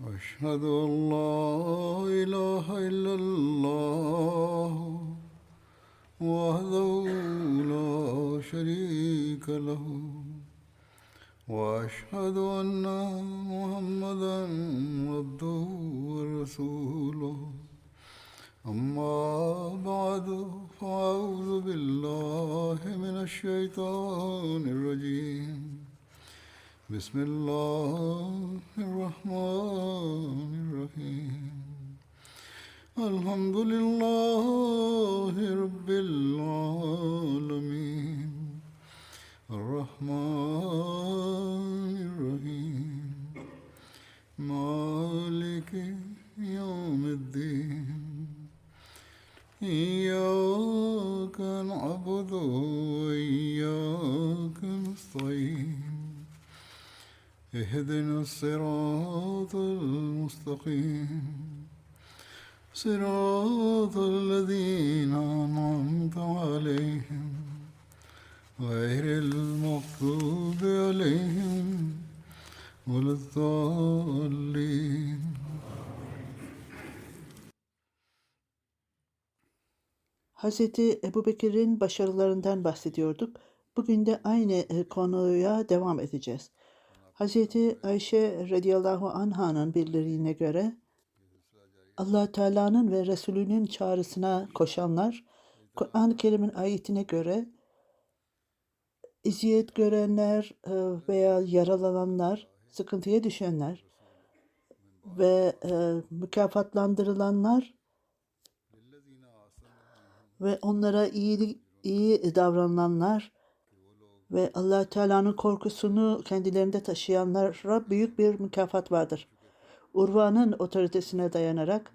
أشهد أن لا إله إلا الله وحده لا شريك له وأشهد أن محمدا عبده ورسوله أما بعد فأعوذ بالله من الشيطان الرجيم بسم الله الرحمن الرحيم الحمد لله رب العالمين الرحمن الرحيم مالك يوم الدين إياك نعبد وإياك نستعين اهدنا الصراط المستقيم صراط الذين أنعمت عليهم غير المغضوب عليهم ولا الضالين. Hazreti Ebubekir'in başarılarından bahsediyorduk. Bugün de aynı konuya devam edeceğiz. Hazreti Ayşe radıyallahu anh'ın bildirdiğine göre Allah Teala'nın ve Resulünün çağrısına koşanlar, Kur'an-ı Kerim'in ayetine göre eziyet görenler veya yaralananlar, sıkıntıya düşenler ve mükafatlandırılanlar ve onlara iyi davrananlar ve Allah Teala'nın korkusunu kendilerinde taşıyanlara büyük bir mükafat vardır. Urva'nın otoritesine dayanarak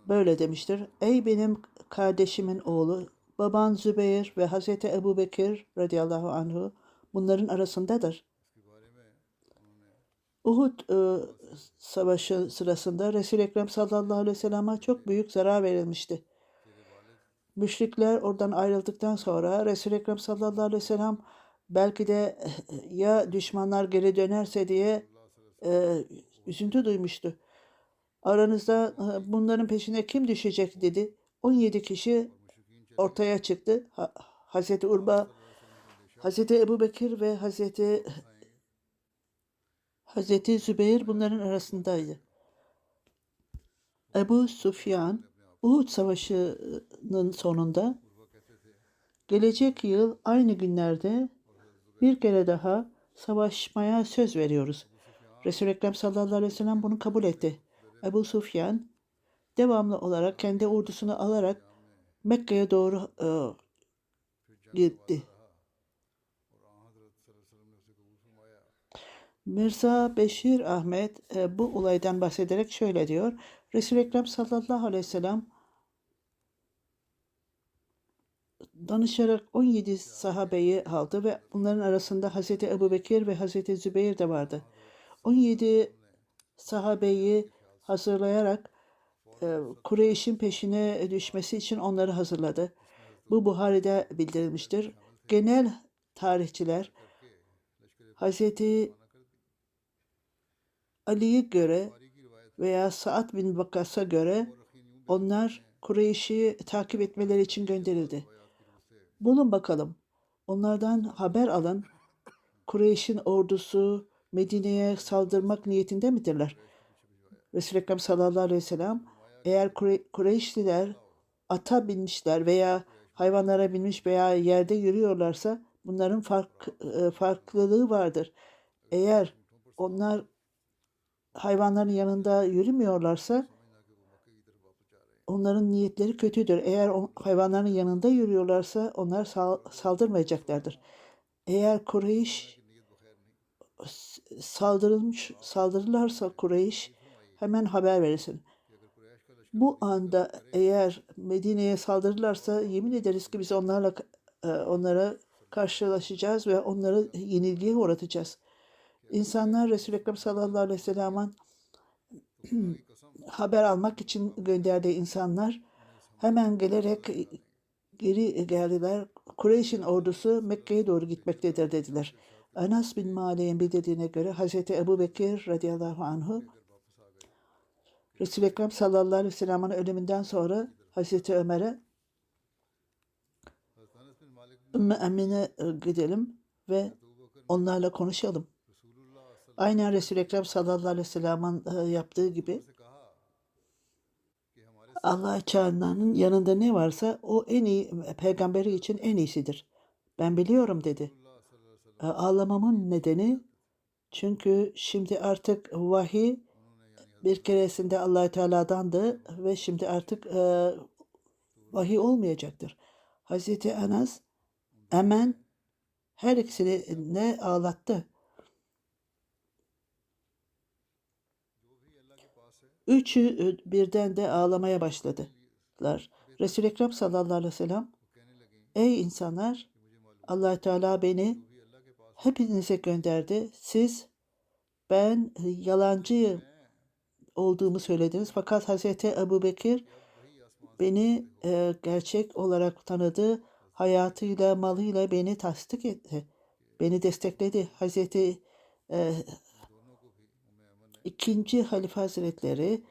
böyle demiştir. Ey benim kardeşimin oğlu, baban Zübeyir ve Hazreti Ebubekir radıyallahu anhu bunların arasındadır. Uhud savaşı sırasında Resul-i Ekrem sallallahu aleyhi ve sellem'e çok büyük zarar verilmişti. Müşrikler oradan ayrıldıktan sonra Resul-i Ekrem sallallahu aleyhi ve sellem belki de ya düşmanlar geri dönerse diye üzüntü duymuştu. Aranızda bunların peşine kim düşecek dedi. 17 kişi ortaya çıktı. Hazreti Urba, Hazreti Ebubekir ve Hazreti Zübeyir bunların arasındaydı. Ebu Süfyan, Uhud Savaşı'nın sonunda gelecek yıl aynı günlerde bir kere daha savaşmaya söz veriyoruz. Resul-i Ekrem sallallahu aleyhi ve sellem bunu kabul etti. Ebu Süfyan devamlı olarak kendi ordusunu alarak Mekke'ye doğru gitti. Mirza Beşir Ahmet bu olaydan bahsederek şöyle diyor. Resul-i Ekrem sallallahu aleyhi ve sellem danışarak 17 sahabeyi aldı ve bunların arasında Hazreti Ebubekir ve Hazreti Zübeyir de vardı. 17 sahabeyi hazırlayarak Kureyş'in peşine düşmesi için onları hazırladı. Bu Buhari'de bildirilmiştir. Genel tarihçiler Hazreti Ali'ye göre veya Sa'd bin Vakas'a göre onlar Kureyş'i takip etmeleri için gönderildi. Bulun bakalım. Onlardan haber alın. Kureyş'in ordusu Medine'ye saldırmak niyetinde midirler? Resul-i Ekrem sallallahu aleyhi ve sellem eğer Kureyşliler ata binmişler veya hayvanlara binmiş veya yerde yürüyorlarsa bunların farklılığı vardır. Eğer onlar hayvanların yanında yürümüyorlarsa onların niyetleri kötüdür. Eğer hayvanların yanında yürüyorlarsa onlar saldırmayacaklardır. Eğer Kureyş saldırırlarsa Kureyş hemen haber verirsin. Bu anda eğer Medine'ye saldırırlarsa yemin ederiz ki biz onlara karşılaşacağız ve onları yenilgiye uğratacağız. İnsanlar Resul-i Ekrem sallallahu aleyhi ve sellem'in haber almak için gönderdiği insanlar hemen gelerek geri geldiler. Kureyş'in ordusu Mekke'ye doğru gitmektedir dediler. Anas bin Malik'in bildirdiğine göre Hazreti Ebubekir radıyallahu anhu Resul-i Ekrem sallallahu aleyhi ve sellem'in ölümünden sonra Hazreti Ömer'e Ümmü Emine gidelim ve onlarla konuşalım. Aynen Resul-i Ekrem sallallahu aleyhi ve sellem'in yaptığı gibi Allah Teala'nın yanında ne varsa o en iyi, peygamberi için en iyisidir. Ben biliyorum dedi. Ağlamamın nedeni çünkü şimdi artık vahiy bir keresinde Allah Teala'dandı ve şimdi artık vahiy olmayacaktır. Hazreti Enes hemen her ikisini ne ağlattı. Üçü birden de ağlamaya başladılar. Resul-i Ekrem sallallahu aleyhi ve sellem, ey insanlar, Allah Teala beni hepinize gönderdi. Siz ben yalancı olduğumu söylediniz. Fakat Hazreti Ebu Bekir beni gerçek olarak tanıdı. Hayatıyla, malıyla beni tasdik etti. Beni destekledi. Hazreti İkinci Halife Hazretleri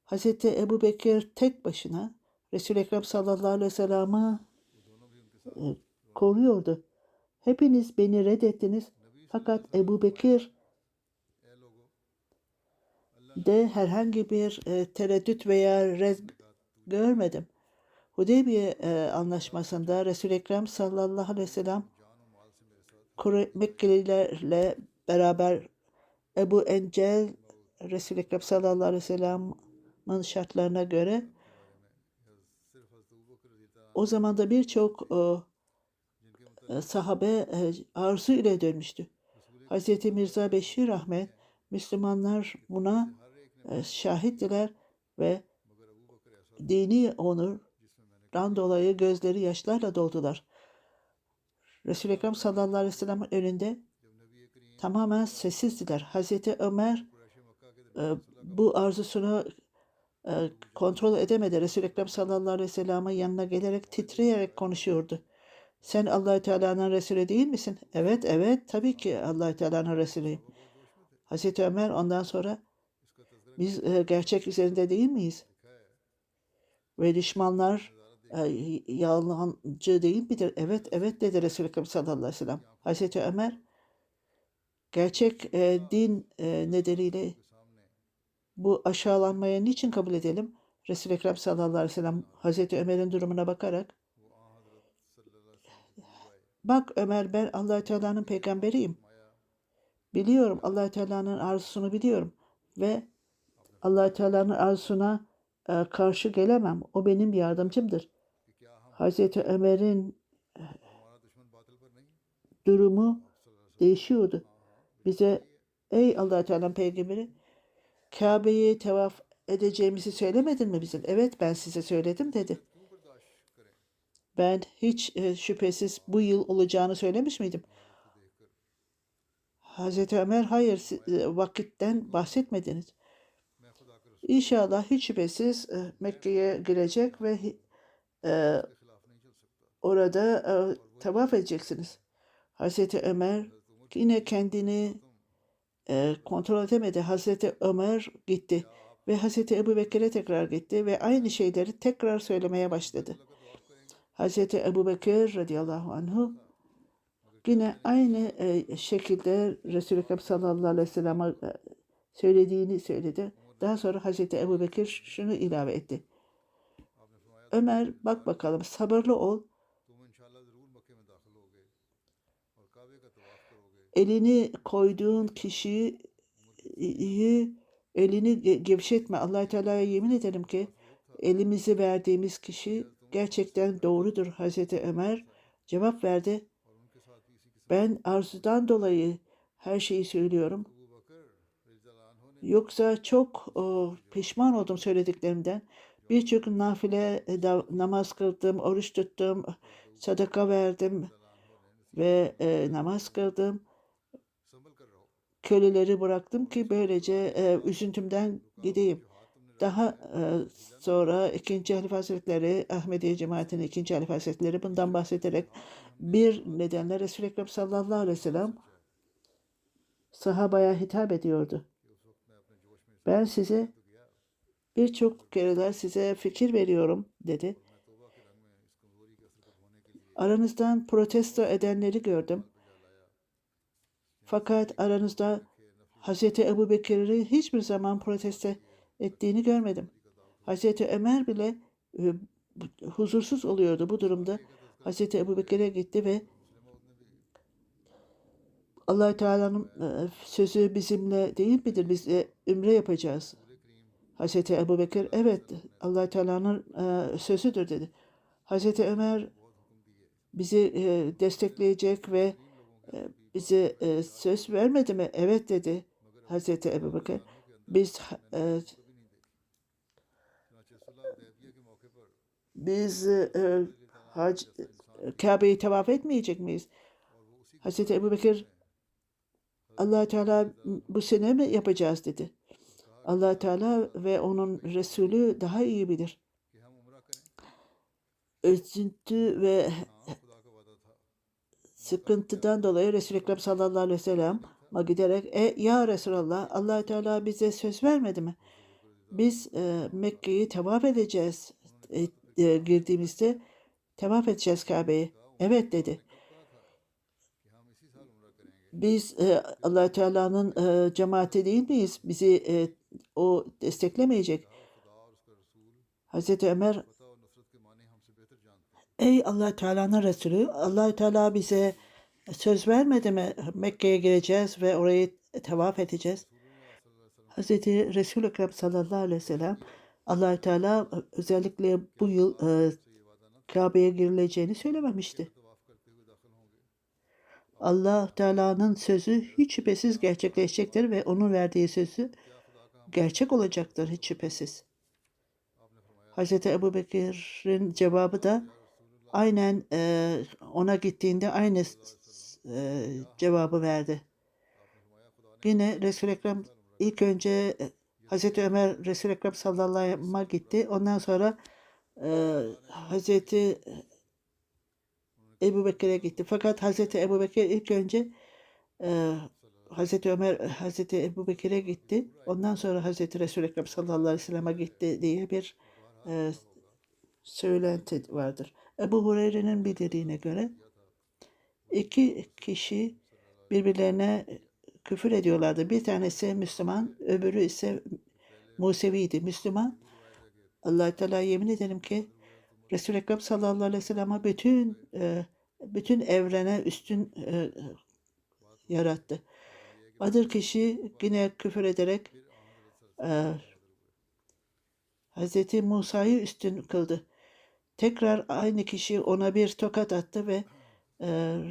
Hazreti Ebu Bekir tek başına Resul-i Ekrem sallallahu aleyhi ve sellem'i koruyordu. Hepiniz beni reddettiniz. Fakat Ebu Bekir de herhangi bir tereddüt veya red görmedim. Hudeybiye anlaşmasında Resul-i Ekrem sallallahu aleyhi ve sellem Mekkelilerle beraber Ebu Encel Resul-i Ekrem sallallahu aleyhi ve sellem'in şartlarına göre o zaman da birçok sahabe arzu ile dönmüştü. Hz. Mirza Beşir Ahmet Müslümanlar buna şahittiler ve dini onurdan dolayı gözleri yaşlarla doldular. Resul-i Ekrem sallallahu aleyhi ve sellem'in önünde tamamen sessizdiler. Hazreti Ömer bu arzusunu kontrol edemedi. Resul-i Ekrem sallallahu aleyhi ve sellem'in yanına gelerek titreyerek konuşuyordu. Sen Allah-u Teala'nın Resulü değil misin? Evet, evet, tabii ki Allah-u Teala'nın Resulüyüm. Hazreti Ömer ondan sonra biz gerçek üzerinde değil miyiz? Ve düşmanlar yalancı değil midir? Evet, evet dedi Resul-i Ekrem sallallahu aleyhi ve sellem. Hazreti Ömer gerçek din nedeniyle bu aşağılanmaya niçin kabul edelim? Resul-i Ekrem sallallahu aleyhi ve sellem Hazreti Ömer'in durumuna bakarak bak Ömer ben Allah-u Teala'nın peygamberiyim. Biliyorum Allah-u Teala'nın arzusunu biliyorum ve Allah-u Teala'nın arzusuna karşı gelemem. O benim yardımcımdır. Hazreti Ömer'in durumu değişiyordu. Bize ey Allah-u Teala'nın peygamberi Kabe'yi tevaf edeceğimizi söylemedin mi bizim? Evet ben size söyledim dedi. Ben hiç şüphesiz bu yıl olacağını söylemiş miydim? Hazreti Ömer hayır vakitten bahsetmediniz. İnşallah hiç şüphesiz Mekke'ye girecek ve orada tavaf edeceksiniz. Hazreti Ömer yine kendini kontrol edemedi. Hazreti Ömer gitti ve Hazreti Ebu Bekir'e tekrar gitti ve aynı şeyleri tekrar söylemeye başladı. Hazreti Ebu Bekir radıyallahu anhu yine aynı şekilde Resul-i Ekrem sallallahu aleyhi ve sellem'e söylediğini söyledi. Daha sonra Hazreti Ebu Bekir şunu ilave etti. Ömer bak bakalım sabırlı ol. Elini koyduğun kişiyi elini gevşetme. Allah-u Teala'ya yemin ederim ki elimizi verdiğimiz kişi gerçekten doğrudur. Hazreti Ömer cevap verdi. Ben arzudan dolayı her şeyi söylüyorum. Yoksa çok pişman oldum söylediklerimden. Birçok nafile namaz kıldım, oruç tuttum, sadaka verdim ve namaz kıldım. Köleleri bıraktım ki böylece üzüntümden gideyim. Daha sonra 2. Halife Hazretleri, Ahmediye Cemaati'nin 2. Halife Hazretleri bundan bahsederek bir nedenle Resul-i Ekrem sallallahu aleyhi ve sellem sahabaya hitap ediyordu. Ben size Birçok kereler size fikir veriyorum dedi. Aranızdan protesto edenleri gördüm. Fakat aranızda Hazreti Ebubekir'i hiçbir zaman protesto ettiğini görmedim. Hazreti Ömer bile e, huzursuz oluyordu bu durumda. Hazreti Ebubekir'e gitti ve Allah Teala'nın sözü bizimle değil midir? Biz ümre yapacağız. Hazreti Ebubekir evet Allah Teala'nın sözüdür dedi. Hazreti Ömer bizi destekleyecek ve bize söz vermedi mi? Evet dedi Hazreti Ebubekir. Biz e, biz Kabe'yi tavaf etmeyecek miyiz? Hazreti Ebubekir Allah Teala bu sene mi yapacağız dedi. Allah Teala ve onun Resulü daha iyi bilir. Üzüntü ve sıkıntıdan dolayı Resul-i Ekrem sallallahu aleyhi ve sellem'e giderek ya Resulallah Allah Teala bize söz vermedi mi? Biz Mekke'yi tavaf edeceğiz. Girdiğimizde tavaf edeceğiz Kabe'yi. Evet dedi. Biz Allah Teala'nın cemaati değil miyiz? Bizi o desteklemeyecek. Hazreti Ömer ey Allah Teala'nın Resulü Allah Teala bize söz vermedi mi? Mekke'ye gireceğiz ve orayı tavaf edeceğiz. Hazreti Resul-i Ekrem sallallahu aleyhi ve sellem Allah Teala özellikle bu yıl Kabe'ye girileceğini söylememişti. Allah Teala'nın sözü hiç şüphesiz gerçekleşecektir ve onun verdiği sözü gerçek olacaktır hiç şüphesiz. Hazreti Ebubekir'in cevabı da aynen ona gittiğinde aynı cevabı verdi. Yine Resul-i Ekrem ilk önce Hazreti Ömer Resul-i Ekrem sallallahu aleyhi ve sellem'e gitti. Ondan sonra Hazreti Ebubekir'e gitti. Fakat Hazreti Ebubekir ilk önce Hazreti Ömer Hazreti Ebubekir'e gitti. Ondan sonra Hazreti Resul-i Ekrem sallallahu aleyhi ve sellem'e gitti diye bir söylenti vardır. Ebu Hureyre'nin bildirdiğine göre iki kişi birbirlerine küfür ediyorlardı. Bir tanesi Müslüman, öbürü ise Musevi'ydi. Müslüman, Allah-u Teala yemin ederim ki Resul-i Ekrem sallallahu aleyhi ve sellem'e bütün evrene üstün yarattı. Adır kişi yine küfür ederek Hz. Musa'yı üstün kıldı. Tekrar aynı kişi ona bir tokat attı ve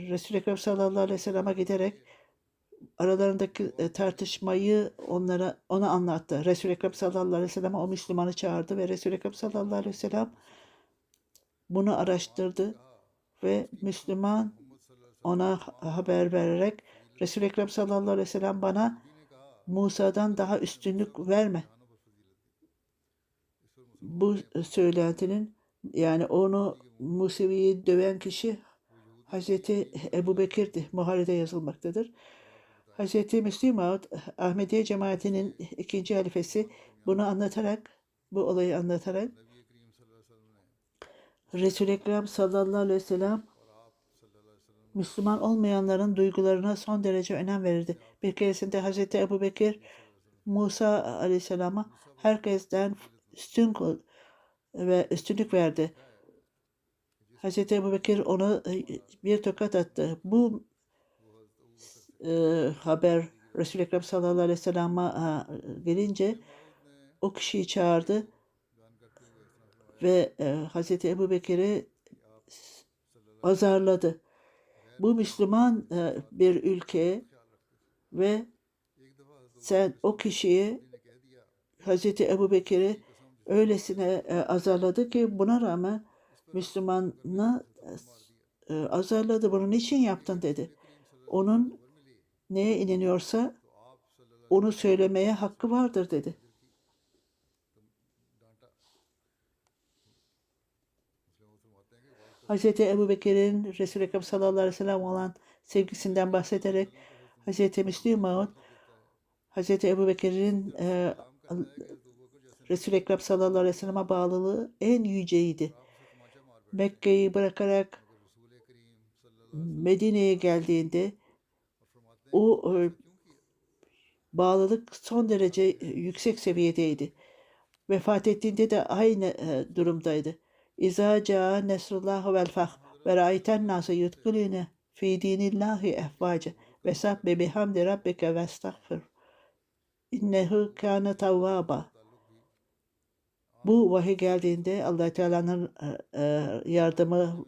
Resul-i Ekrem sallallahu aleyhi ve sellem'e giderek aralarındaki tartışmayı ona anlattı. Resul-i Ekrem sallallahu aleyhi ve sellem o Müslümanı çağırdı ve Resul-i Ekrem sallallahu aleyhi ve sellem bunu araştırdı ve Müslüman ona haber vererek Resul-i Ekrem sallallahu aleyhi ve sellem bana Musa'dan daha üstünlük verme. Bu söylentinin yani onu Musevi'yi döven kişi Hazreti Ebubekir'di. Muharrede yazılmaktadır. Hazreti Müslim Maud Ahmediye cemaatinin ikinci halifesi bunu anlatarak bu olayı anlatarak Resul-i Ekrem sallallahu aleyhi ve sellem Müslüman olmayanların duygularına son derece önem verirdi. Bir keresinde Hazreti Ebubekir Musa aleyhisselama herkesten üstünlük verdi. Hazreti Ebubekir ona bir tokat attı. Bu haber Resul-i Ekrem sallallahu aleyhi ve sellem'e gelince o kişiyi çağırdı ve Hazreti Ebubekir'i azarladı. Bu Müslüman bir ülke ve sen o kişiyi Hazreti Ebubekir'i öylesine azarladı ki buna rağmen Müslümanı azarladı. Bunu niçin yaptın dedi. Onun neye inanıyorsa onu söylemeye hakkı vardır dedi. Hz. Ebubekir'in Resul-i Ekrem sallallahu aleyhi ve sellem olan sevgisinden bahsederek Hz. Müslim Maud Hz. Ebubekir'in Resul-i Ekrem sallallahu aleyhi ve sellem'e bağlılığı en yüceydi. Mekke'yi bırakarak Medine'ye geldiğinde o bağlılık son derece yüksek seviyedeydi. Vefat ettiğinde de aynı durumdaydı. İza caa nesrullah vel fah ve ra'ayten nase yudkulune fi dinillahi efvace ve sabbe bihamdi rabbike ve estağfir. İnnehu kâne tavvâba. Bu vahiy geldiğinde Allah Teala'nın yardımı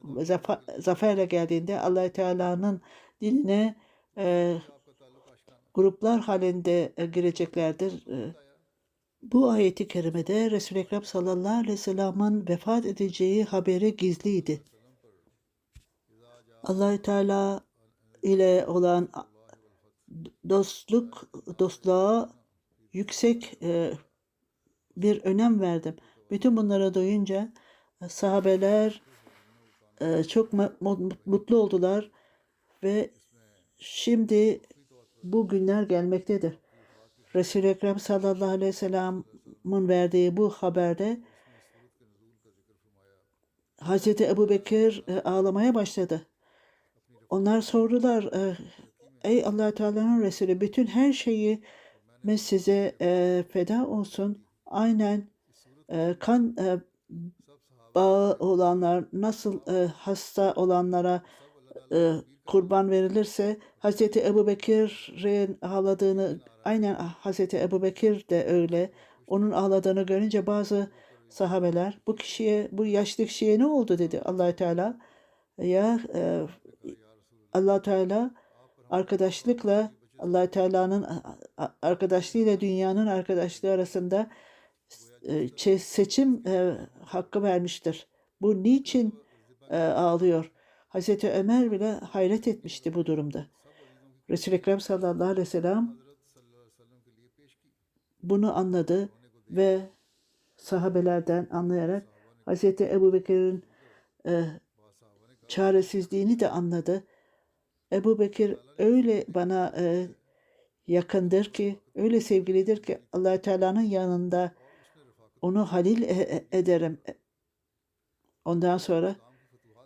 zaferle geldiğinde Allah Teala'nın dinine gruplar halinde gireceklerdir. Bu ayeti kerimede Resul-i Ekrem sallallahu aleyhi ve sellem'in vefat edeceği haberi gizliydi. Allah Teala ile olan dostluğa yüksek bir önem verdim. Bütün bunlara duyunca sahabeler çok mutlu oldular ve şimdi bu günler gelmektedir. Resul-i Ekrem sallallahu aleyhi ve sellem'in verdiği bu haberde Hazreti Ebubekir ağlamaya başladı. Onlar sordular, ey Allah Teala'nın Resulü, bütün her şeyi size feda olsun. Aynen kan bağı olanlar nasıl hasta olanlara kurban verilirse Hazreti Ebubekir'in ağladığını, aynen Hazreti Ebubekir de öyle. Onun ağladığını görünce bazı sahabeler bu yaşlı kişiye ne oldu dedi Allah Teala. Ya Allah Teala arkadaşlıkla Allah Teala'nın arkadaşlığıyla dünyanın arkadaşlığı arasında seçim hakkı vermiştir. Bu niçin ağlıyor? Hazreti Ömer bile hayret etmişti bu durumda. Resul-i Ekrem sallallahu aleyhi ve sellem bunu anladı ve sahabelerden anlayarak Hazreti Ebubekir'in çaresizliğini de anladı. Ebubekir öyle bana yakındır ki, öyle sevgilidir ki Allah Teala'nın yanında onu halil ederim. Ondan sonra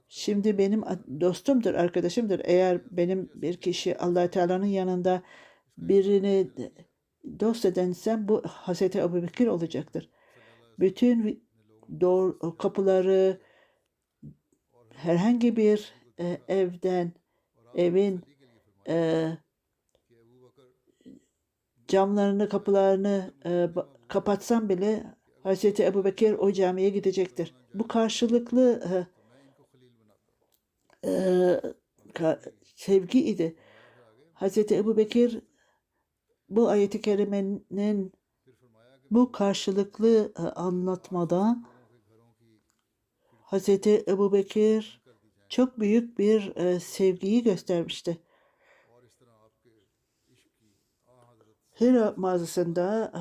şimdi benim dostumdur, arkadaşımdır. Eğer benim bir kişi Allah Teala'nın yanında birini dost edensem bu Hazreti Ebubekir olacaktır. Bütün kapıları herhangi bir evin camlarını, kapılarını kapatsam bile Hazreti Ebubekir o camiye gidecektir. Bu karşılıklı sevgi idi. Hazreti Ebubekir bu ayet-i kerimenin bu karşılıklı anlatmada Hazreti Ebubekir çok büyük bir sevgiyi göstermişti. Hira mağazasında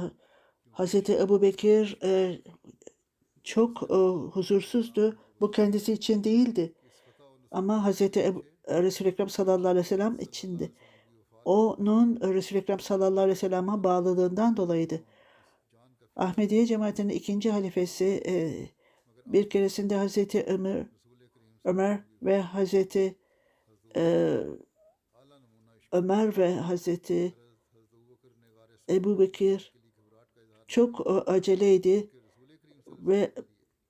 Hazreti Ebubekir çok huzursuzdu. Bu kendisi için değildi. Ama Hazreti Resul-i Ekrem sallallahu aleyhi ve sellem içindi. Onun Resul-i Ekrem sallallahu aleyhi ve sellem'e bağlılığından dolayıydı. Ahmediye cemaatinin ikinci halifesi bir keresinde Hazreti Ömer ve Hazreti Ebubekir çok aceleydi ve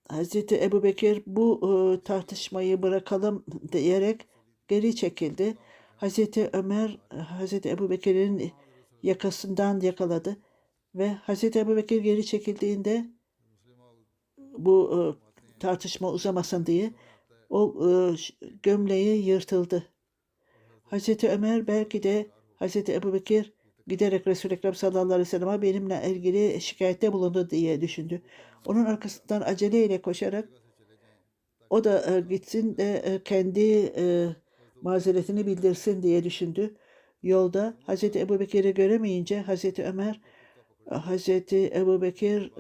Hazreti Ebubekir bu tartışmayı bırakalım diyerek geri çekildi. Hazreti Ömer Hazreti Ebubekir'in yakasından yakaladı ve Hazreti Ebubekir geri çekildiğinde bu tartışma uzamasın diye o gömleği yırtıldı. Hazreti Ömer belki de Hazreti Ebubekir giderek Resul-i Ekrem sallallahu aleyhi ve sellem'e benimle ilgili şikayette bulundu diye düşündü. Onun arkasından aceleyle koşarak o da gitsin de kendi mazeretini bildirsin diye düşündü. Yolda Hazreti Ebubekir'i göremeyince Hazreti Ömer, Hazreti Ebubekir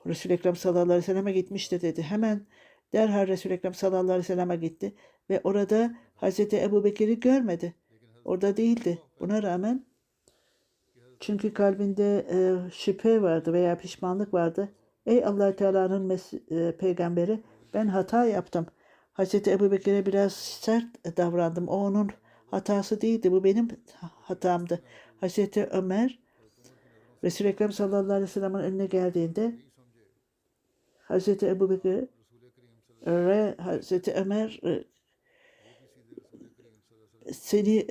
Resul-i Ekrem sallallahu aleyhi ve sellem'e gitmişti dedi. Hemen derhal Resul-i Ekrem sallallahu aleyhi ve sellem'e gitti ve orada Hazreti Ebubekir'i görmedi. Orada değildi. Buna rağmen Çünkü kalbinde şüphe vardı veya pişmanlık vardı. Ey Allah Teala'nın peygamberi, ben hata yaptım. Hazreti Ebubekir'e biraz sert davrandım. O onun hatası değildi. Bu benim hatamdı. Hazreti Ömer Resul-i Ekrem sallallahu aleyhi ve sellem'in önüne geldiğinde Hazreti Ebubekir ve Hazreti Ömer seni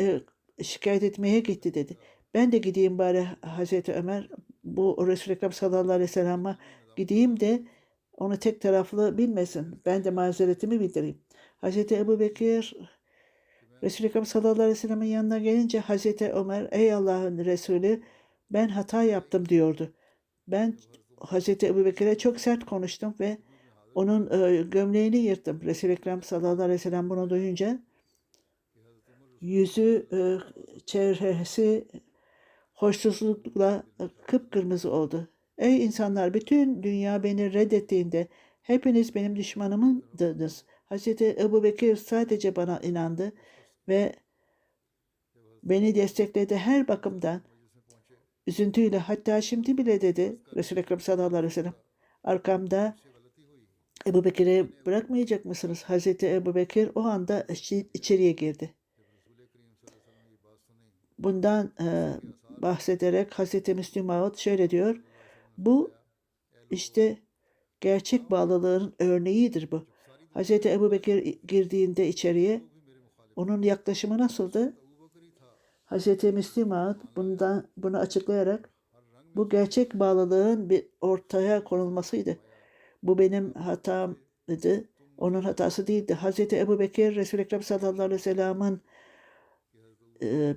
şikayet etmeye gitti dedi. Ben de gideyim bari Hazreti Ömer, bu Resul-i Ekrem sallallahu aleyhi ve sellem'e gideyim de onu tek taraflı bilmesin. Ben de mazeretimi bildireyim. Hazreti Ebubekir Resul-i Ekrem sallallahu aleyhi ve sellem'in yanına gelince Hazreti Ömer, ey Allah'ın Resulü, ben hata yaptım diyordu. Ben Hazreti Ebubekir'e çok sert konuştum ve onun gömleğini yırttım. Resul-i Ekrem sallallahu aleyhi ve sellem bunu duyunca yüzü, çehresi hoşsuzlukla kıpkırmızı oldu. Ey insanlar, bütün dünya beni reddettiğinde hepiniz benim düşmanımdınız. Hazreti Ebubekir sadece bana inandı ve beni destekledi her bakımdan. Üzüntüyle, hatta şimdi bile dedi Resul-i Ekrem sallallahu aleyhi ve sellem, arkamda Ebubekir'i bırakmayacak mısınız? Hazreti Ebubekir o anda içeriye girdi. Bundan bahsederek Hazreti Müslim Maud şöyle diyor. Bu işte gerçek bağlılığın örneğidir bu. Hazreti Ebubekir girdiğinde içeriye onun yaklaşımı nasıldı? Hazreti Müslim Maud bunu açıklayarak bu gerçek bağlılığın bir ortaya konulmasıydı. Bu benim hatamdı. Onun hatası değildi. Hazreti Ebubekir Resul-i Ekrem sallallahu aleyhi ve sellem'in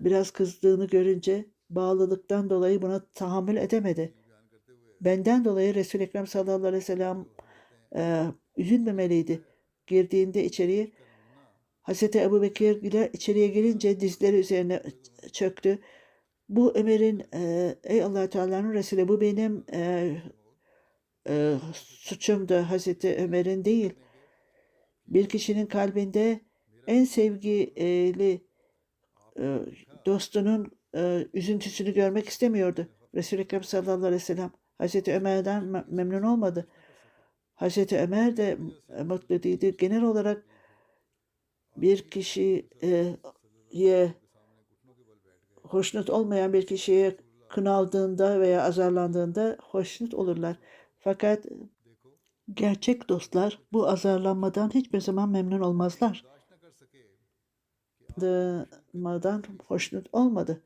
biraz kızdığını görünce bağlılıktan dolayı buna tahammül edemedi. Benden dolayı Resul-i Ekrem sallallahu aleyhi ve sellem üzülmemeliydi. Girdiğinde içeriye Hazreti Ebubekir ile içeriye girince dizleri üzerine çöktü. Bu Ömer'in, ey Allah Teala'nın Resulü, bu benim suçumdu, Hazreti Ömer'in değil. Bir kişinin kalbinde en sevgili dostunun üzüntüsünü görmek istemiyordu. Resul-i Ekrem sallallahu aleyhi ve sellem Hazreti Ömer'den memnun olmadı. Hazreti Ömer de mutlu değildi. Genel olarak bir kişiye hoşnut olmayan bir kişiye kınaldığında veya azarlandığında hoşnut olurlar. Fakat gerçek dostlar bu azarlanmadan hiçbir zaman memnun olmazlar. Azarlanmadan hoşnut olmadı.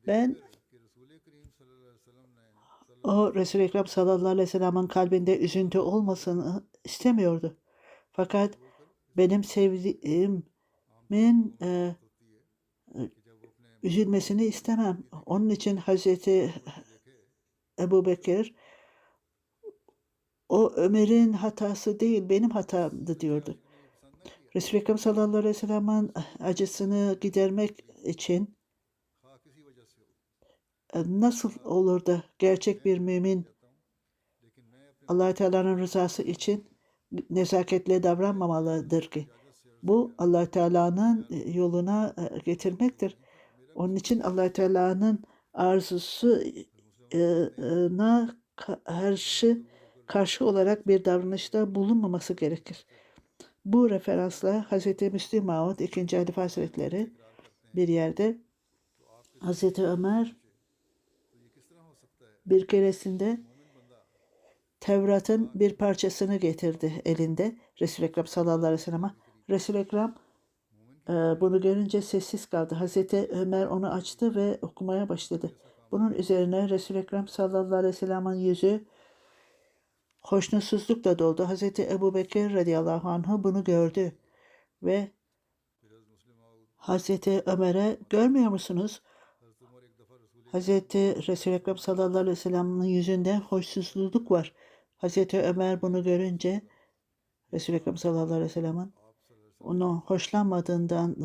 Ben o Resul-i Ekrem sallallahu aleyhi ve sellem'in kalbinde üzüntü olmasını istemiyordu. Fakat benim sevdiğimin üzülmesini istemem. Onun için Hazreti Ebubekir o Ömer'in hatası değil benim hatamdı diyordu. Resul-i Ekrem sallallahu aleyhi ve sellem'in acısını gidermek için nasıl olur da gerçek bir mümin Allah Teala'nın rızası için nezaketle davranmamalıdır ki? Bu Allah Teala'nın yoluna getirmektir. Onun için Allah Teala'nın arzusuna karşı olarak bir davranışta bulunmaması gerekir. Bu referansla Hz. Müslim Maud 2. Halife Hazretleri bir yerde Hz. Ömer bir keresinde Tevrat'ın bir parçasını getirdi elinde Resul-i Ekrem sallallahu aleyhi ve sellem'e. Resul-i Ekrem bunu görünce sessiz kaldı. Hazreti Ömer onu açtı ve okumaya başladı. Bunun üzerine Resul-i Ekrem sallallahu aleyhi ve sellem'in yüzü hoşnutsuzlukla doldu. Hazreti Ebubekir radıyallahu anh bunu gördü ve Hazreti Ömer'e, görmüyor musunuz? Hazreti Resul-i Ekrem sallallahu aleyhi ve sellem'in yüzünde hoşsuzluk var. Hazreti Ömer bunu görünce Resul-i Ekrem sallallahu aleyhi ve sellem'in onu hoşlanmadığından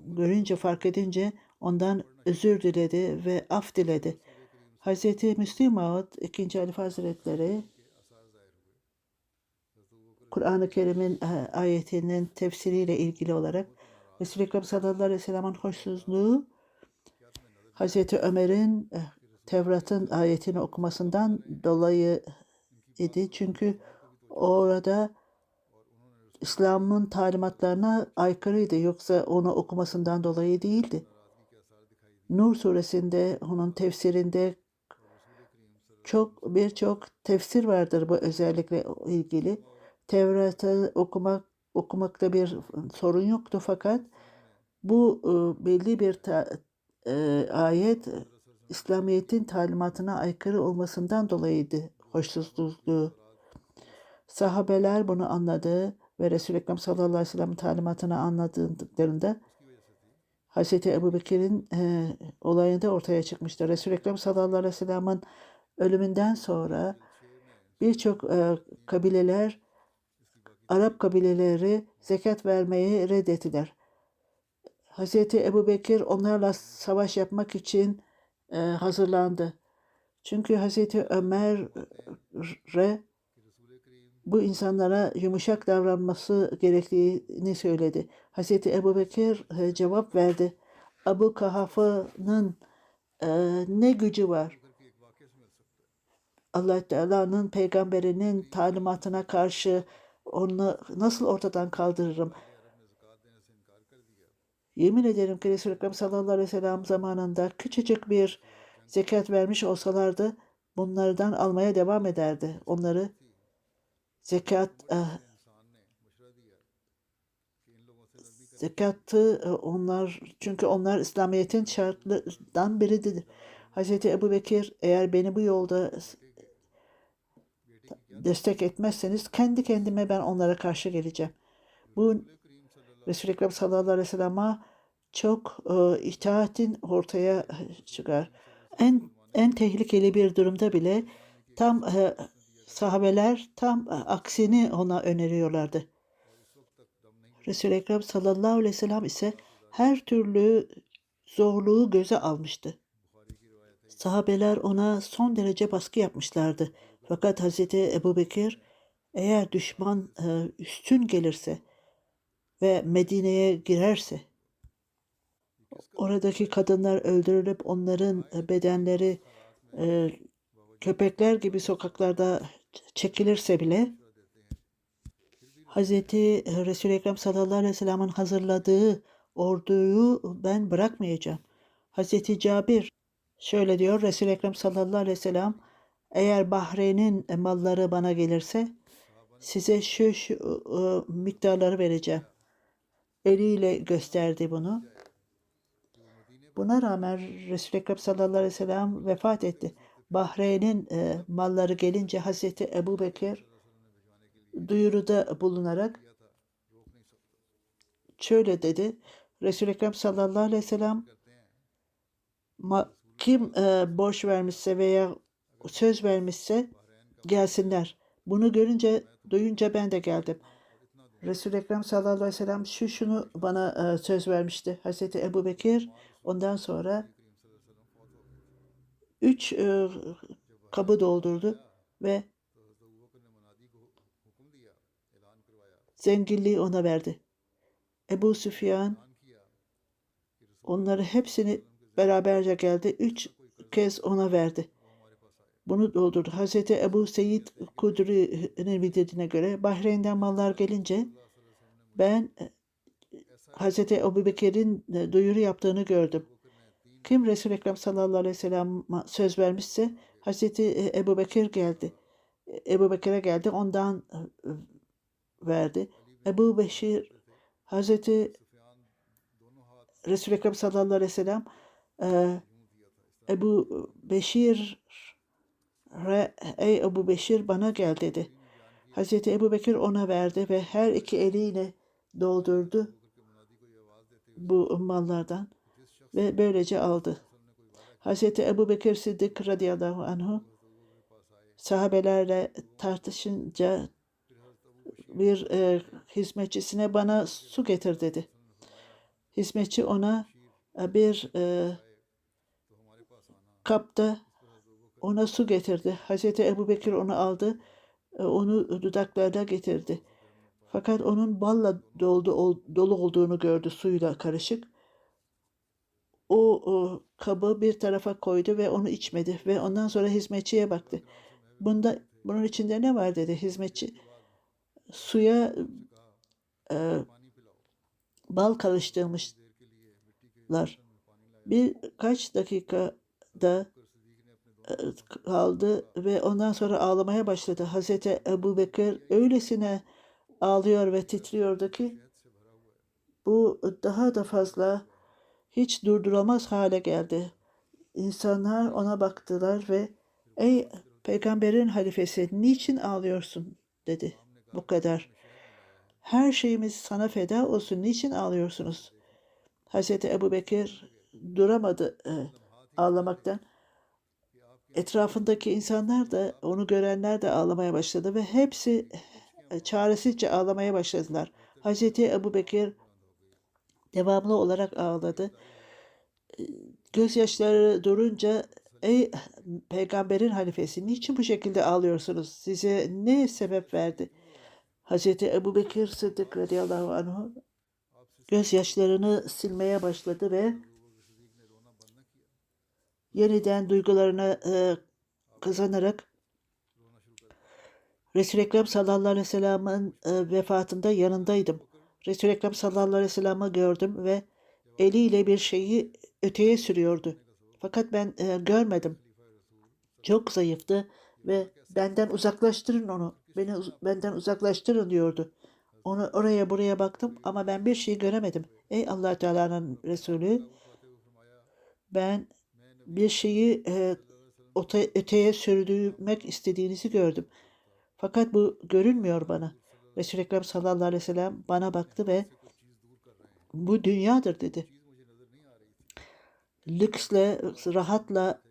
görünce, fark edince ondan özür diledi ve af diledi. Hazreti Müslim Maud 2. Halife Hazretleri Kur'an-ı Kerim'in ayetinin tefsiriyle ilgili olarak Resul-i Ekrem sallallahu aleyhi ve sellem'in hoşsuzluğu Hazreti Ömer'in Tevrat'ın ayetini okumasından dolayı idi. Çünkü orada İslam'ın talimatlarına aykırıydı. Yoksa onu okumasından dolayı değildi. Nur suresinde, onun tefsirinde birçok tefsir vardır bu özellikle ilgili. Tevrat'ı okumakta bir sorun yoktu, fakat bu belli bir ayet İslamiyet'in talimatına aykırı olmasından dolayıydı hoşsuzluğu. Sahabeler bunu anladı ve Resul-i Ekrem sallallahu aleyhi ve sellem'in talimatını anladıklarında Hz. Ebubekir'in olayında ortaya çıkmıştı. Resul-i Ekrem sallallahu aleyhi ve sellem'in ölümünden sonra birçok kabileler, Arap kabileleri zekat vermeyi reddettiler. Hz. Ebubekir onlarla savaş yapmak için hazırlandı. Çünkü Hz. Ömer'e bu insanlara yumuşak davranması gerektiğini söyledi. Hz. Ebubekir cevap verdi. Abu Kahafa'nın ne gücü var? Allah Teala'nın peygamberinin talimatına karşı onu nasıl ortadan kaldırırım? Yemin ederim ki Resul-i Ekrem sallallahu aleyhi ve sellem zamanında küçücük bir zekat vermiş olsalardı bunlardan almaya devam ederdi. Onları zekatı çünkü onlar İslamiyet'in şartlarından biridir. Hz. Ebubekir, eğer beni bu yolda destek etmezseniz kendi kendime ben onlara karşı geleceğim. Bu Resul-i Ekrem sallallahu aleyhi ve sellem'e çok itaatin ortaya çıkar. En tehlikeli bir durumda bile sahabeler tam aksini ona öneriyorlardı. Resul-i Ekrem sallallahu aleyhi ve sellem ise her türlü zorluğu göze almıştı. Sahabeler ona son derece baskı yapmışlardı. Fakat Hz. Ebubekir, eğer düşman üstün gelirse ve Medine'ye girerse, oradaki kadınlar öldürülüp onların bedenleri köpekler gibi sokaklarda çekilirse bile Hz. Resul-i Ekrem sallallahu aleyhi ve sellem'in hazırladığı orduyu ben bırakmayacağım. Hz. Cabir şöyle diyor, Resul-i Ekrem sallallahu aleyhi ve sellem, eğer Bahreyn'in malları bana gelirse size şu miktarları vereceğim. Eliyle gösterdi bunu. Buna rağmen Resul-i Ekrem sallallahu aleyhi ve sellem vefat etti. Bahreyn'in malları gelince Hazreti Ebubekir duyuruda bulunarak şöyle dedi. Resul-i Ekrem sallallahu aleyhi ve sellem kim borç vermişse veya söz vermişse gelsinler. Bunu duyunca ben de geldim. Resul-i Ekrem sallallahu aleyhi ve sellem şunu bana söz vermişti. Hazreti Ebubekir ondan sonra 3 kabı doldurdu ve zenginliği ona verdi. Ebu Süfyan onları hepsini beraberce geldi. 3 kez ona verdi. Bunu doldurdu. Hazreti Ebu Seyyid Kudri'nin bildirdiğine göre Bahreyn'den mallar gelince ben Hazreti Ebubekir'in duyuru yaptığını gördüm. Kim Resul-i Ekrem sallallahu aleyhi ve sellem söz vermişse Hazreti Ebubekir geldi. Ebubekir'e geldi. Ondan verdi. Ebu Beşir Hazreti Resul-i Ekrem sallallahu aleyhi ve sellem Ebu Beşir ey Ebu Beşir bana gel dedi. Hazreti Ebubekir ona verdi ve her iki eliyle doldurdu bu mallardan ve böylece aldı. Hazreti Ebubekir Siddik radıyallahu anhu sahabelerle tartışınca bir hizmetçisine bana su getir dedi. Hizmetçi ona bir kapta ona su getirdi. Hazreti Ebubekir onu aldı, onu dudaklarına getirdi. Fakat onun balla dolu olduğunu gördü, suyla karışık. o kabı bir tarafa koydu ve onu içmedi ve ondan sonra hizmetçiye baktı. Bunun içinde ne var dedi hizmetçi. Suya e, bal karıştırmışlar. Birkaç dakikada e, kaldı ve ondan sonra ağlamaya başladı. Hazreti Ebubekir öylesine ağlıyor ve titriyordu ki bu daha da fazla hiç durdurulamaz hale geldi. İnsanlar ona baktılar ve ey peygamberin halifesi niçin ağlıyorsun dedi. Bu kadar. Her şeyimiz sana feda olsun. Niçin ağlıyorsunuz? Hazreti Ebubekir duramadı ağlamaktan. Etrafındaki insanlar da onu görenler de ağlamaya başladı ve hepsi çaresizce ağlamaya başladılar. Hazreti Ebubekir devamlı olarak ağladı. Gözyaşları durunca ey peygamberin halifesi niçin bu şekilde ağlıyorsunuz? Size ne sebep verdi? Hazreti Ebubekir Sıddık radıyallahu anhu gözyaşlarını silmeye başladı ve yeniden duygularına kazanarak Resul-i Ekrem sallallahu aleyhi ve sellem'in vefatında yanındaydım. Resul-i Ekrem sallallahu aleyhi ve sellem'i gördüm ve eliyle bir şeyi öteye sürüyordu. Fakat ben görmedim. Çok zayıftı ve benden uzaklaştırın onu. Benden uzaklaştırın diyordu. Onu oraya buraya baktım ama ben bir şey göremedim. Ey Allah Teala'nın Resulü, ben bir şeyi öteye sürdürmek istediğinizi gördüm. Fakat bu görünmüyor bana. Resul-i Ekrem sallallahu aleyhi ve sellem bana baktı ve bu dünyadır dedi. Lüksle, rahatla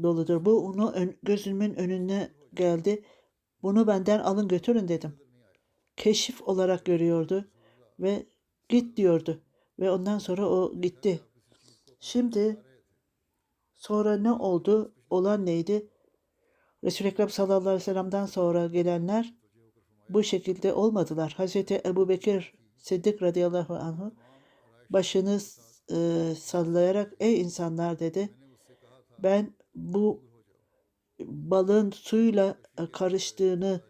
doludur. Bu onu gözümün önüne geldi. Bunu benden alın götürün dedim. Keşif olarak görüyordu ve git diyordu. Ve ondan sonra o gitti. Şimdi sonra ne oldu? Olan neydi? Resul-i Ekrem sallallahu aleyhi ve sellem'den sonra gelenler bu şekilde olmadılar. Hazreti Ebubekir Sıddık radıyallahu anhu başını sallayarak ey insanlar dedi. Ben bu balın suyla karıştığını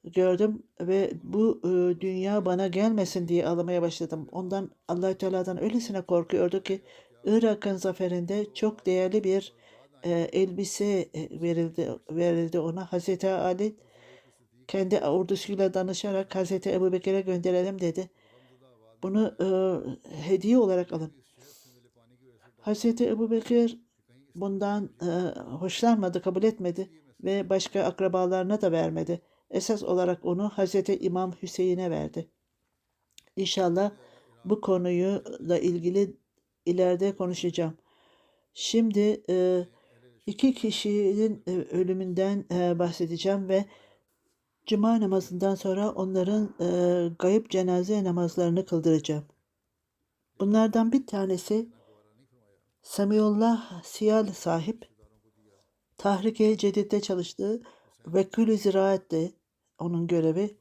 gördüm ve bu dünya bana gelmesin diye ağlamaya başladım. Ondan Allah-u Teala'dan öylesine korkuyordu ki Irak'ın zaferinde çok değerli bir elbise verildi ona. Hazreti Ali kendi ordusuyla danışarak Hazreti Ebubekir'e gönderelim dedi. Bunu hediye olarak alın. Hazreti Ebubekir bundan hoşlanmadı, kabul etmedi ve başka akrabalarına da vermedi. Esas olarak onu Hazreti İmam Hüseyin'e verdi. İnşallah bu konuyla ilgili ileride konuşacağım. Şimdi iki kişinin ölümünden bahsedeceğim ve Cuma namazından sonra onların gayip cenaze namazlarını kıldıracağım. Bunlardan bir tanesi Samiullah Siyal sahip, Tahrik-i Cedid'de çalıştığı Vekül-i Ziraat'te onun görevi.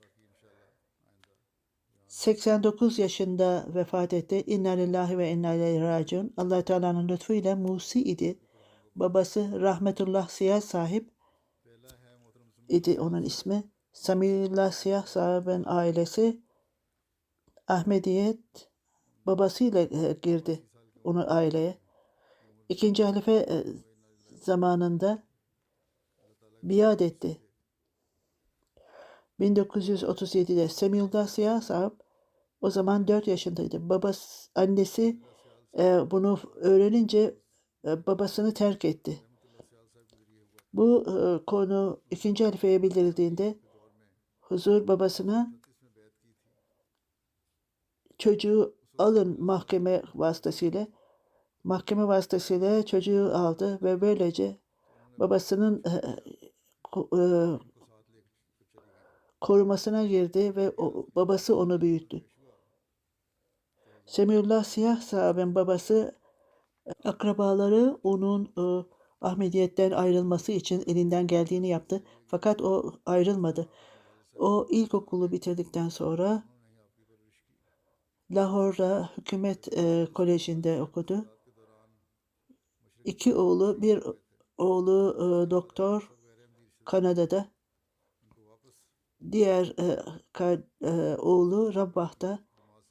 89 yaşında vefat etti. İnna lillahi ve inna ileyhi raciun. Allah Teala'nın lütfuyla Musi idi. Babası Rahmetullah Siyah sahip idi onun ismi. Samiullah Siyah sahibin ailesi Ahmediyet babasıyla girdi onu aileye. İkinci halife zamanında biat etti. 1937'de Semiullah Siyah sahip o zaman 4 yaşındaydı. Annesi bunu öğrenince babasını terk etti. Bu konu ikinci halifeye bildirildiğinde huzur babasına çocuğu alın mahkeme vasıtasıyla çocuğu aldı ve böylece babasının korumasına girdi ve babası onu büyüttü. Semiullah Siyah sahibin babası akrabaları onun Ahmediyetten ayrılması için elinden geldiğini yaptı. Fakat o ayrılmadı. O ilkokulu bitirdikten sonra Lahor'da hükümet kolejinde okudu. İki oğlu, bir oğlu doktor Kanada'da, diğer oğlu Rabbah'ta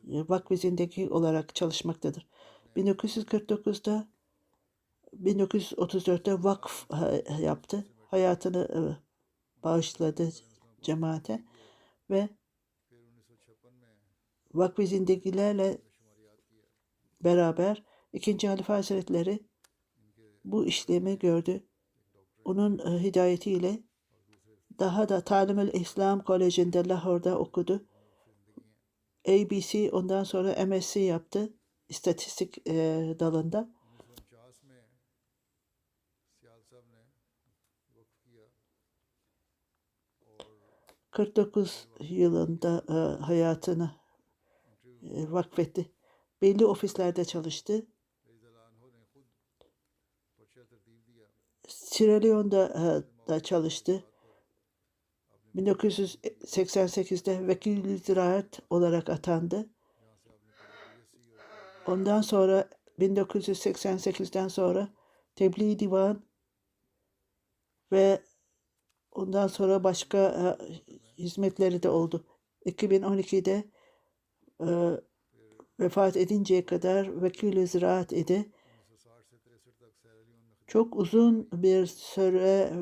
vakf zindeki olarak çalışmaktadır. 1949'da 1934'te vakf yaptı. Hayatını bağışladı cemaate ve vakf zindekilerle beraber II. Halife Hazretleri bu işlemi gördü. Onun hidayetiyle daha da Talim-ül İslam Koleji'nde Lahor'da okudu. ABC ondan sonra MSc yaptı istatistik dalında. 49 yılında hayatını vakfetti. Belli ofislerde çalıştı. Sierra Leone'da da çalıştı. 1988'de vekil ziraat olarak atandı. Ondan sonra 1988'den sonra tebliğ divan ve ondan sonra başka hizmetleri de oldu. 2012'de vefat edinceye kadar vekil ziraat idi. Çok uzun bir süre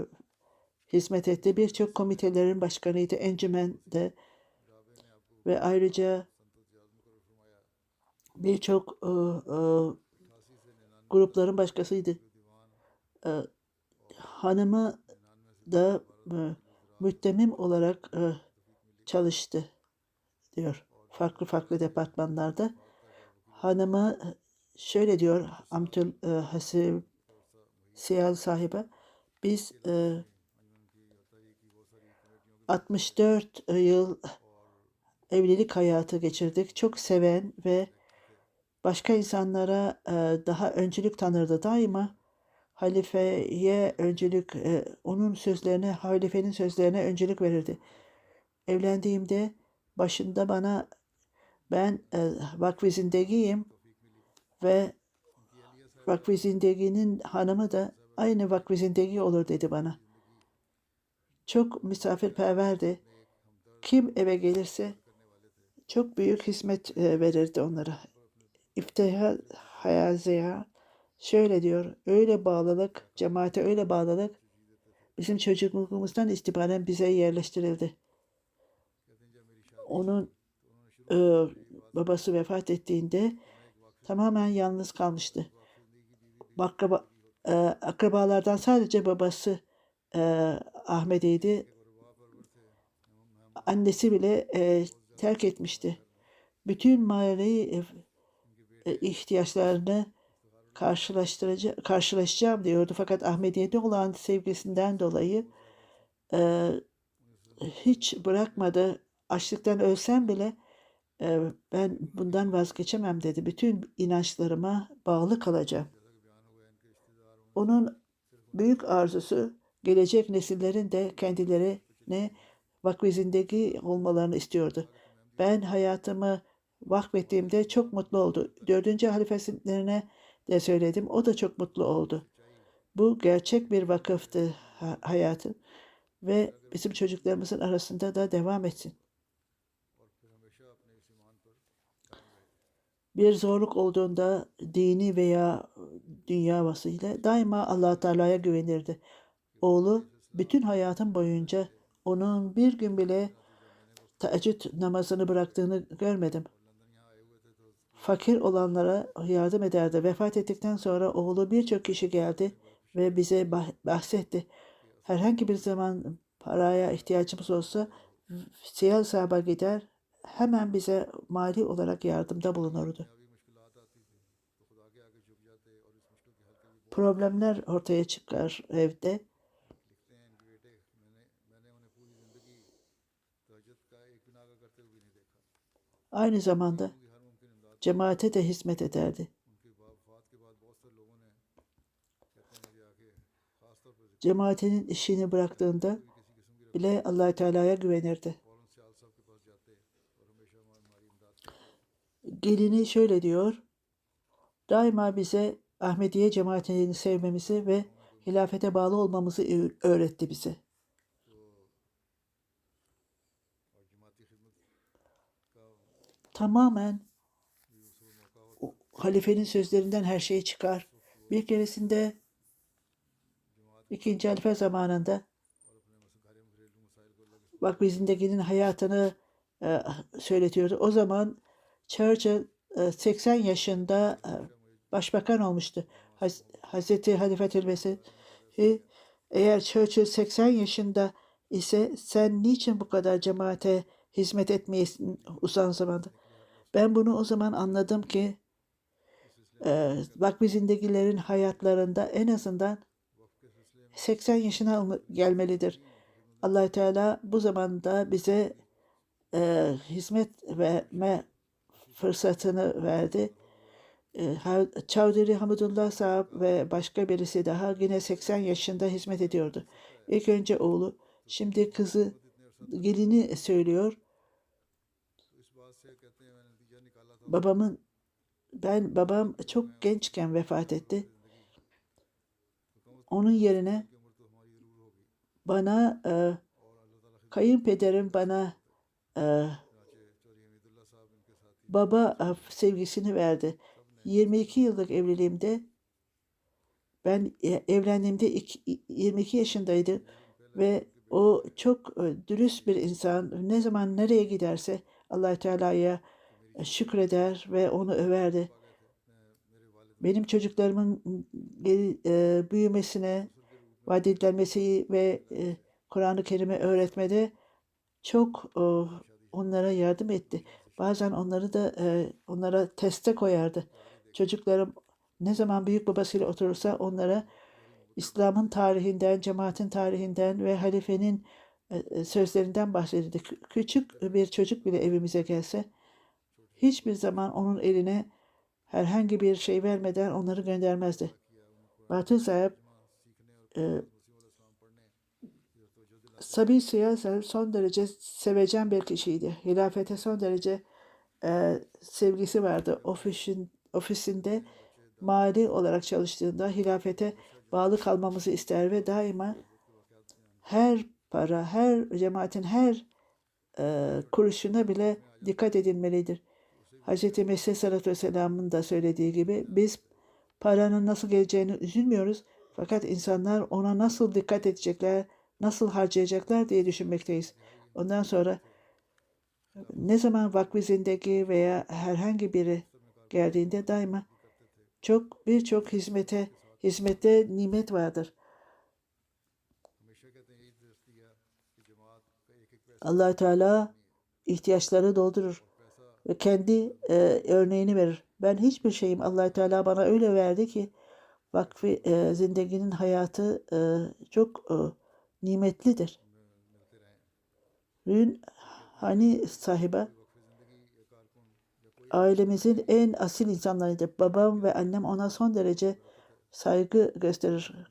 hizmet etti. Birçok komitelerin başkanıydı, encümende ve ayrıca birçok grupların başkasıydı. Hanımı da müttemim olarak çalıştı diyor farklı farklı departmanlarda. Hanımı şöyle diyor Amtül Hasib Siyal sahibi, biz 64 yıl evlilik hayatı geçirdik. Çok seven ve başka insanlara daha öncülük tanırdı. Daima halifeye öncülük, onun sözlerine, halifenin sözlerine öncülük verirdi. Evlendiğimde başında bana ben vakf-ı zindegiyim ve vakf-ı zindeginin hanımı da aynı vakf-ı zindegi olur dedi bana. Çok misafirperverdi. Kim eve gelirse çok büyük hizmet verirdi onlara. İftihar Hayaziya şöyle diyor, öyle bağlılık, cemaate öyle bağlılık bizim çocukluğumuzdan itibaren bize yerleştirildi. Onun babası vefat ettiğinde tamamen yalnız kalmıştı. Akrabalardan sadece babası Ahmet'iydi. Annesi bile terk etmişti. Bütün mahalleyi ihtiyaçlarını karşılaşacağım diyordu. Fakat Ahmediye'de olan sevgisinden dolayı hiç bırakmadı. Açlıktan ölsem bile ben bundan vazgeçemem dedi. Bütün inançlarıma bağlı kalacağım. Onun büyük arzusu gelecek nesillerin de kendilerine vakf-ı zindegi olmalarını istiyordu. Ben hayatımı vakfettiğimde çok mutlu oldu. 4. halifesine de söyledim. O da çok mutlu oldu. Bu gerçek bir vakıftı hayatım ve bizim çocuklarımızın arasında da devam etsin. Bir zorluk olduğunda dini veya dünya vasıyla daima Allah Teala'ya güvenirdi. Oğlu bütün hayatım boyunca onun bir gün bile teheccüd namazını bıraktığını görmedim. Fakir olanlara yardım ederdi. Vefat ettikten sonra oğlu birçok kişi geldi ve bize bahsetti. Herhangi bir zaman paraya ihtiyacımız olsa Siyal Sahib'a gider, hemen bize mali olarak yardımda bulunurdu. Problemler ortaya çıkar evde. Aynı zamanda cemaate de hizmet ederdi. Cemaatinin işini bıraktığında bile Allah Teala'ya güvenirdi. Gelini şöyle diyor, daima bize Ahmediye cemaatini sevmemizi ve hilafete bağlı olmamızı öğretti bize. Tamamen halifenin sözlerinden her şey çıkar. Bir keresinde 2. halife zamanında Vakfı hayatını söyletiyordu. O zaman Churchill 80 yaşında başbakan olmuştu. Hazreti Halifetül Mesih, eğer Churchill 80 yaşında ise sen niçin bu kadar cemaate hizmet etmeyesin uzun zamanda? Ben bunu o zaman anladım ki Vakfı hayatlarında en azından 80 yaşına gelmelidir. Allah Teala bu zamanda bize hizmet verme fırsatını verdi. Çavdari Hamidullah Sahab ve başka birisi daha yine 80 yaşında hizmet ediyordu. İlk önce oğlu, şimdi kızı, gelini söylüyor. Babam çok gençken vefat etti. Onun yerine bana kayınpederim bana baba sevgisini verdi. 22 yıllık evliliğimde ben evlendiğimde 22 yaşındaydı ve o çok dürüst bir insan. Ne zaman nereye giderse Allah Teala'ya şükreder ve onu överdi. Benim çocuklarımın büyümesine, vaat edilenmesi ve Kur'an-ı Kerim'i öğretmede çok onlara yardım etti. Bazen onlara teste koyardı. Çocuklarım ne zaman büyük babasıyla oturursa onlara İslam'ın tarihinden, cemaatin tarihinden ve halifenin sözlerinden bahsederdi. Küçük bir çocuk bile evimize gelse hiçbir zaman onun eline herhangi bir şey vermeden onları göndermezdi. Batı sahip Sabi Siyasal son derece sevecen bir kişiydi. Hilafete son derece sevgisi vardı. Ofisinde mali olarak çalıştığında hilafete bağlı kalmamızı ister ve daima her para, her cemaatin her kuruşuna bile dikkat edilmelidir. Hz. Mesih Sallallahu Vesselam'ın da söylediği gibi biz paranın nasıl geleceğini üzülmüyoruz. Fakat insanlar ona nasıl dikkat edecekler, nasıl harcayacaklar diye düşünmekteyiz. Ondan sonra ne zaman Vakfı veya herhangi biri geldiğinde daima birçok hizmette nimet vardır. Allah Teala ihtiyaçları doldurur ve kendi örneğini verir. Ben hiçbir şeyim Allah Teala bana öyle verdi ki Vakfı Zindegi'nin hayatı çok nimetlidir. Dün hani sahibi ailemizin en asil insanlarıydı. Babam ve annem ona son derece saygı gösterir.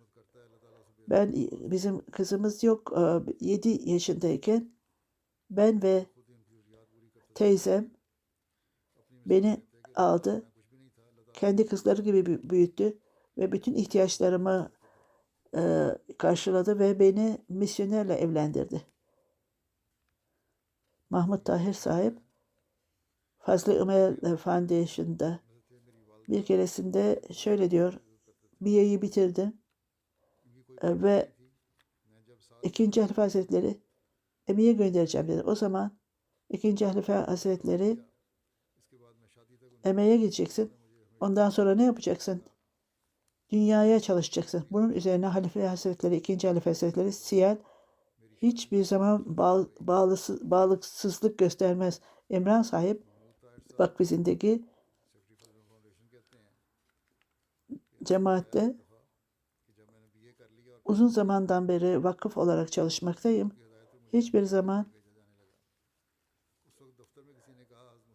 Bizim kızımız yok. 7 yaşındayken ben ve teyzem beni aldı. Kendi kızları gibi büyüttü ve bütün ihtiyaçlarımı karşıladı ve beni misyonerle evlendirdi. Mahmut Tahir sahip Fazlı Ömer Foundation'da bir keresinde şöyle diyor. BA'yı bitirdim ve 2. Halife Hazretleri Emi'ye göndereceğim dedi. O zaman 2. Halife Hazretleri Eme'ye gideceksin. Ondan sonra ne yapacaksın? Dünyaya çalışacaksın. Bunun üzerine Halife Hazretleri, 2. Halife Hazretleri Siyal hiçbir zaman bağlısızlık göstermez. Emran sahip Vakfı cemaatte uzun zamandan beri vakıf olarak çalışmaktayım. Hiçbir zaman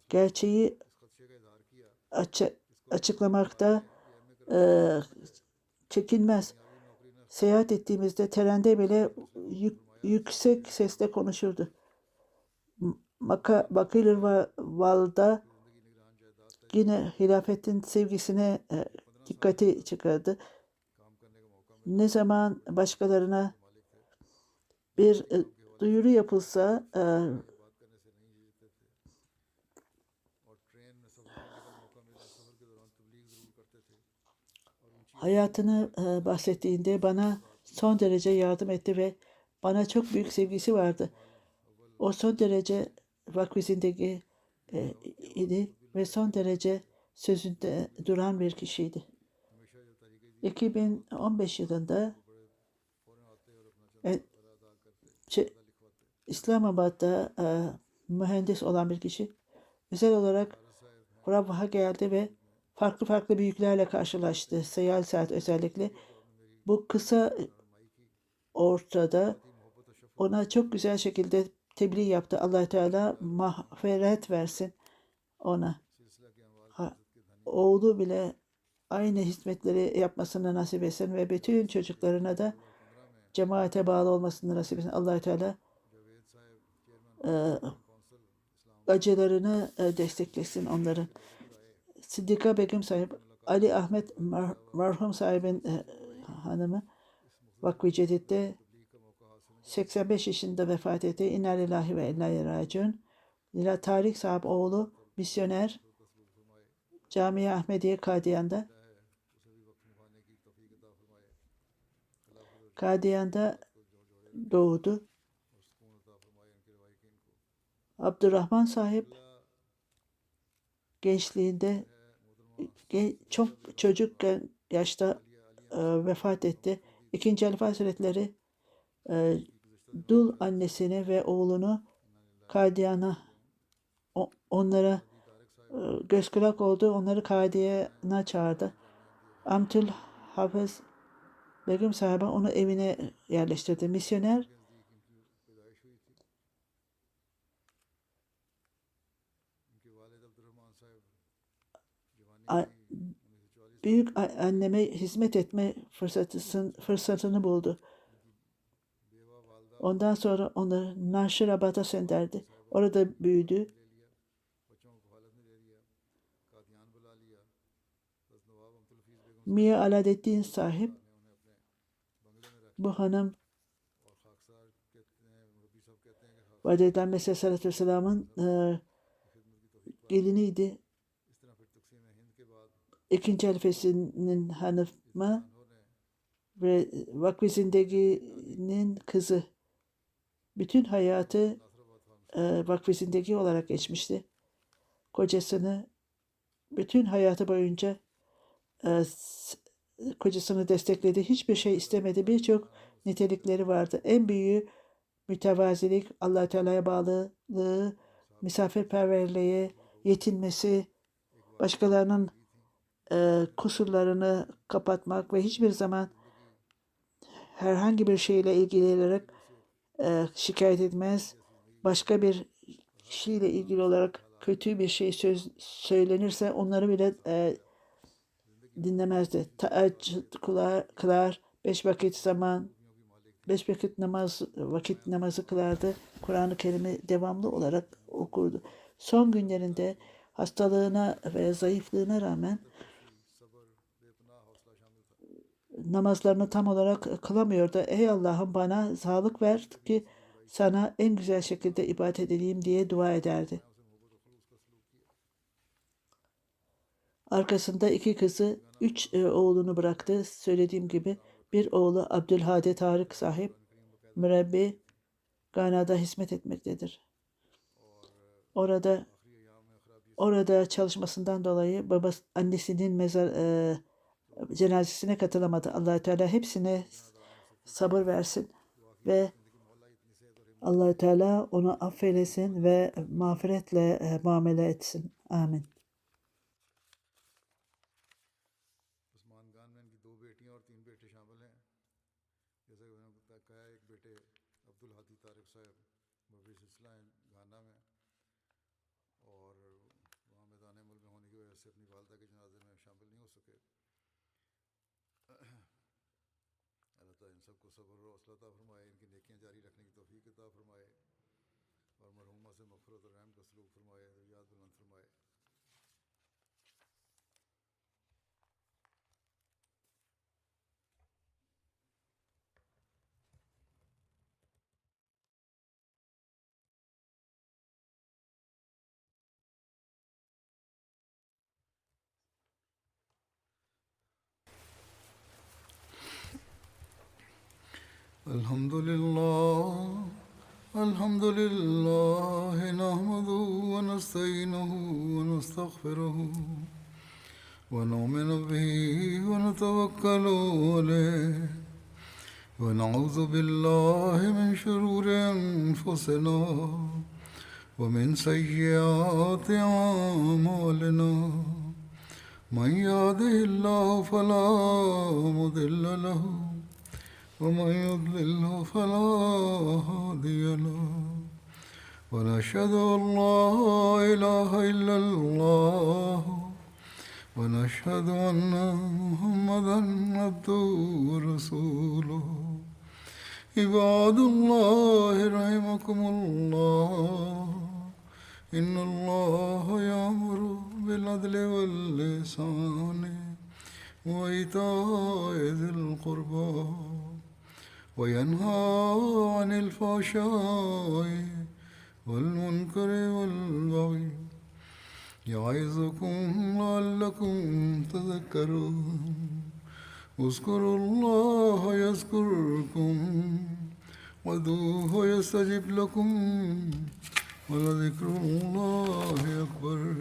gerçeği açıklamakta çekinmez. Seyahat ettiğimizde trende bile yüksek sesle konuşurdu. Bakırval'da yine hilafetin sevgisine dikkati çıkardı. Ne zaman başkalarına bir duyuru yapılsa hayatını bahsettiğinde bana son derece yardım etti ve bana çok büyük sevgisi vardı. O son derece vakfı zindagi idi ve son derece sözünde duran bir kişiydi. 2015 yılında İslamabad'da mühendis olan bir kişi özel olarak Rabah'a geldi ve farklı farklı büyüklerle karşılaştı. Seyyal Saat özellikle. Bu kısa ortada ona çok güzel şekilde tebliğ yaptı. Allah Teala mağfiret versin ona. Oğlu bile aynı hizmetleri yapmasını nasip etsin ve bütün çocuklarına da cemaate bağlı olmasını nasip etsin. Allah Teala acılarını desteklesin onların. Sıddika Begüm sahip, Ali Ahmet merhum sahibin hanımı Vakfı Cedid'de 85 yaşında vefat etti. İnna lillahi ve inna ileyhi raciun. Lila Tarık sahip oğlu misyoner Camiye Ahmediye Kadiyan'da doğdu. Abdurrahman sahip gençliğinde çok çocuk yaşta vefat etti. İkinci Halife Hazretleri dul annesini ve oğlunu Kadiyan'a onlara göz kulak oldu. Onları Kadiyan'a çağırdı. Amtül Hafız Begüm sahibi onu evine yerleştirdi. Misyoner büyük anneme hizmet etme fırsatını buldu. Ondan sonra onları Naşirabad'a gönderdi. Orada büyüdü. Mia Aladeddin sahip bu hanım Vadeden Mesih Sallallahu Vesselam'ın geliniydi. İkinci halifesinin hanımı ve Vakfı Zindegi'nin kızı. Bütün hayatı Vakfı Zindegi olarak geçmişti. Kocasını bütün hayatı boyunca kocasını destekledi. Hiçbir şey istemedi. Birçok nitelikleri vardı. En büyüğü mütevazilik, Allah Teala'ya bağlılığı, misafirperverliği, yetinmesi, başkalarının kusurlarını kapatmak ve hiçbir zaman herhangi bir şeyle ilgilenerek şikayet etmez. Başka bir kişiyle ilgili olarak kötü bir şey söylenirse onları bile dinlemezdi. Teheccüd kılar, 5 vakit namazı kılardı. Kur'an-ı Kerim'i devamlı olarak okurdu. Son günlerinde hastalığına ve zayıflığına rağmen namazlarını tam olarak kılamıyordu. Ey Allah'ım bana sağlık ver ki sana en güzel şekilde ibadet edeyim diye dua ederdi. Arkasında 2 kızı, 3 oğlunu bıraktı. Söylediğim gibi bir oğlu Abdülhadi Tarık sahip mürebbi Gana'da hizmet etmektedir. Orada çalışmasından dolayı annesinin cenazesine katılamadı. Allah Teala hepsine sabır versin ve Allah Teala onu affeylesin ve mağfiretle muamele etsin. Amin. الحمد لله الحمد لله نحمده ونستعينه ونستغفره ونؤمن به ونتوكل عليه ونعوذ بالله من شرور أنفسنا ومن سيئات أعمالنا من يهده الله فلا مضل له ومن يضلله فلا هادي له ونشهد أن لا إله إلا الله ونشهد أن محمدا عبده ورسوله عباد الله رحمكم الله إن الله يأمر بالعدل والإحسان وإيتاء ذي القربى وينهى عن الفحشاء والمنكر والبغي يعظكم لعلكم تذكرون اذكروا الله يذكركم وادعوه يستجب لكم ولذكر الله أكبر